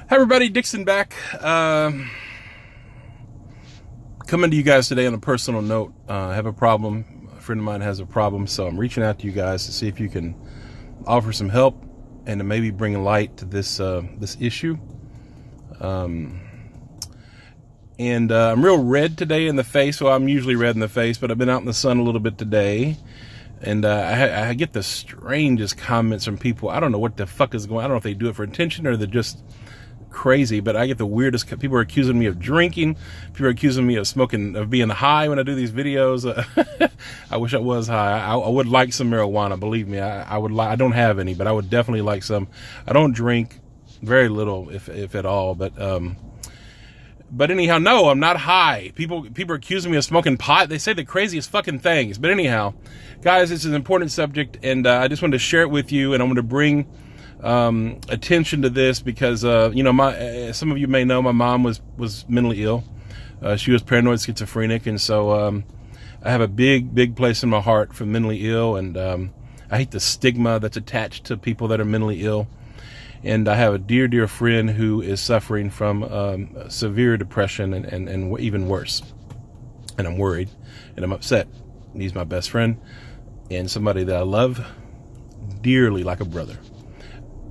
Hi everybody, Dixon back. Coming to you guys today on a personal note. I have a problem. A friend of mine has a problem, so I'm reaching out to you guys to see if you can offer some help and to maybe bring light to this issue. I'm real red today in the face. Well, I'm usually red in the face, but I've been out in the sun a little bit today. And I get the strangest comments from people. I don't know what the fuck is going on. I don't know if they do it for attention or they're just crazy, but I get the weirdest. People are accusing me of drinking. People are accusing me of smoking, of being high when I do these videos. I wish I was high. I would like some marijuana. Believe me, I would. I don't have any, but I would definitely like some. I don't drink, very little, if at all. But anyhow, no, I'm not high. People are accusing me of smoking pot. They say the craziest fucking things. But anyhow, guys, this is an important subject, and I just wanted to share it with you, and I want to bring attention to this because some of you may know my mom was mentally ill. She was paranoid schizophrenic, and so I have a big place in my heart for mentally ill, and I hate the stigma that's attached to people that are mentally ill. And I have a dear friend who is suffering from severe depression and even worse. And I'm worried and I'm upset. He's my best friend and somebody that I love dearly, like a brother.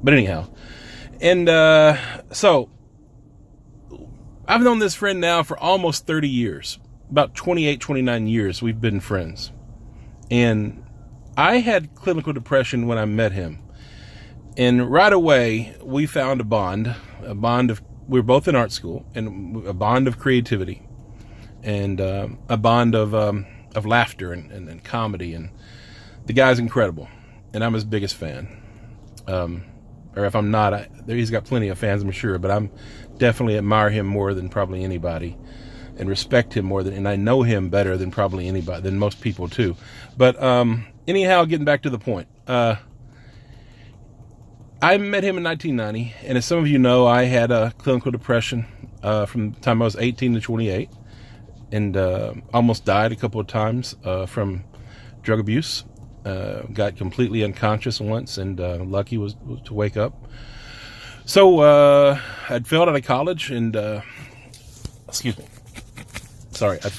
But anyhow, and so I've known this friend now for almost 30 years, about 28, 29 years we've been friends. And I had clinical depression when I met him. And right away, we found a bond of, we were both in art school, and a bond of creativity, and a bond of laughter and comedy. And the guy's incredible, and I'm his biggest fan. Or if I'm not, he's got plenty of fans, I'm sure, but I'm definitely admire him more than probably anybody, and respect him more than, and I know him better than probably anybody, than most people too. But anyhow, getting back to the point. I met him in 1990, and as some of you know, I had a clinical depression from the time I was 18 to 28, and almost died a couple of times from drug abuse. Got completely unconscious once, and lucky was to wake up. So I'd failed out of college, and I failed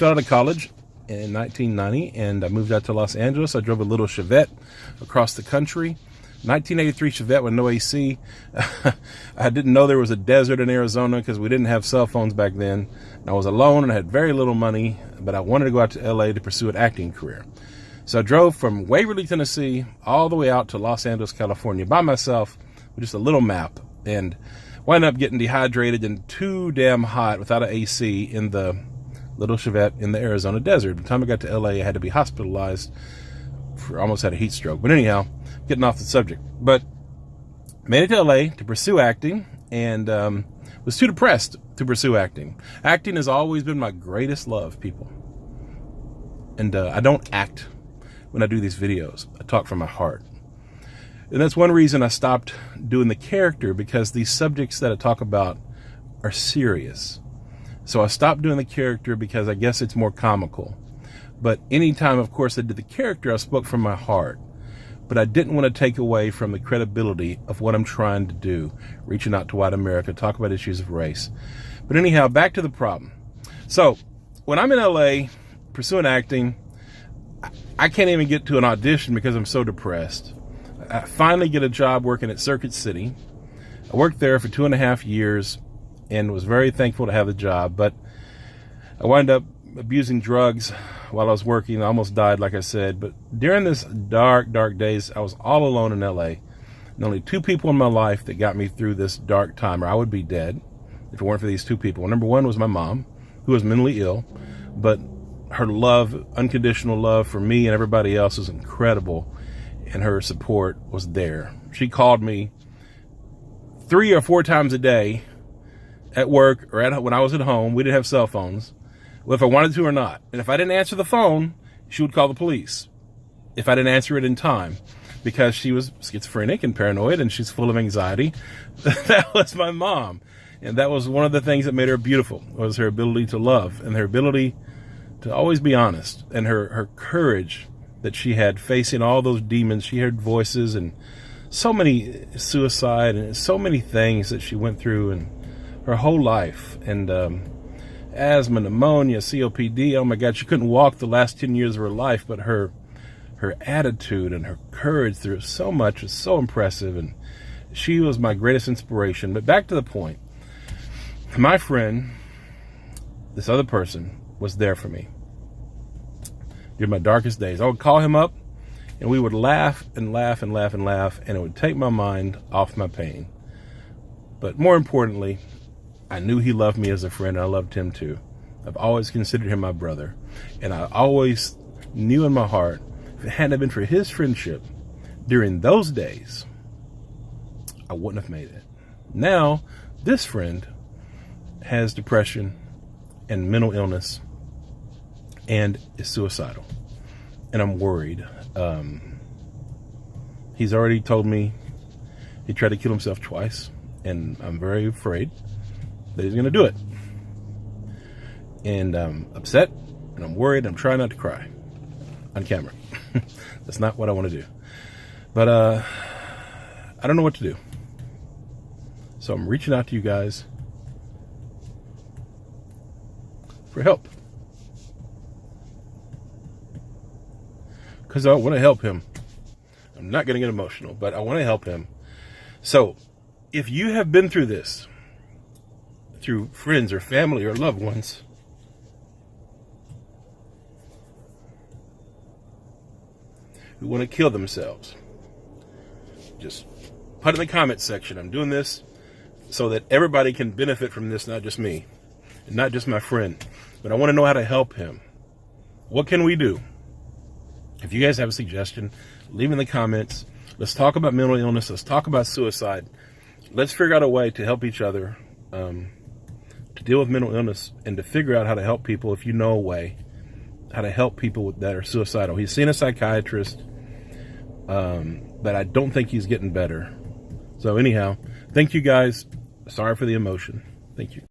out of college in 1990, and I moved out to Los Angeles. I drove a little Chevette across the country. 1983 Chevette with no AC. I didn't know there was a desert in Arizona because we didn't have cell phones back then. And I was alone and I had very little money, but I wanted to go out to LA to pursue an acting career. So I drove from Waverly, Tennessee, all the way out to Los Angeles, California by myself with just a little map, and wound up getting dehydrated and too damn hot without an AC in the little Chevette in the Arizona desert. By the time I got to LA, I had to be hospitalized. Almost had a heat stroke. But anyhow, getting off the subject. But made it to LA to pursue acting, and was too depressed to pursue acting. Acting has always been my greatest love, people. And I don't act when I do these videos. I talk from my heart. And that's one reason I stopped doing the character, because these subjects that I talk about are serious. So I stopped doing the character because I guess it's more comical. But anytime, of course, I did the character, I spoke from my heart. But I didn't want to take away from the credibility of what I'm trying to do, reaching out to white America, talk about issues of race. But anyhow, back to the problem. So when I'm in LA pursuing acting, I can't even get to an audition because I'm so depressed. I finally get a job working at Circuit City. I worked there for 2.5 years and was very thankful to have the job, but I wound up abusing drugs while I was working. I almost died, like I said. But during this dark days, I was all alone in LA. And only 2 people in my life that got me through this dark time, or I would be dead if it weren't for these 2 people. Number one was my mom, who was mentally ill, but her love, unconditional love for me and everybody else was incredible, and her support was there. She called me 3 or 4 times a day at work or when I was at home. We didn't have cell phones. Well, if I wanted to or not. And if I didn't answer the phone, she would call the police if I didn't answer it in time, because she was schizophrenic and paranoid and she's full of anxiety. That was my mom. And that was one of the things that made her beautiful, was her ability to love and her ability to always be honest, and her courage that she had facing all those demons. She heard voices and so many suicide and so many things that she went through, and her whole life. And asthma, pneumonia, COPD. Oh my God, she couldn't walk the last 10 years of her life, but her attitude and her courage through so much was so impressive, and she was my greatest inspiration. But back to the point, my friend, this other person, was there for me during my darkest days. I would call him up, and we would laugh and laugh and laugh and laugh, and it would take my mind off my pain. But more importantly, I knew he loved me as a friend, and I loved him too. I've always considered him my brother, and I always knew in my heart, if it hadn't been for his friendship during those days, I wouldn't have made it. Now, this friend has depression and mental illness and is suicidal, and I'm worried. He's already told me he tried to kill himself twice, and I'm very afraid that he's going to do it. And I'm upset, and I'm worried. I'm trying not to cry on camera. That's not what I want to do. But I don't know what to do. So I'm reaching out to you guys for help, because I want to help him. I'm not going to get emotional, but I want to help him. So if you have been through this, through friends or family or loved ones, who want to kill themselves, just put in the comments section. I'm doing this so that everybody can benefit from this, not just me, and not just my friend. But I want to know how to help him. What can we do? If you guys have a suggestion, leave in the comments. Let's talk about mental illness. Let's talk about suicide. Let's figure out a way to help each other, to deal with mental illness, and to figure out how to help people, if you know a way, how to help people that are suicidal. He's seen a psychiatrist, but I don't think he's getting better. So anyhow, thank you guys. Sorry for the emotion. Thank you.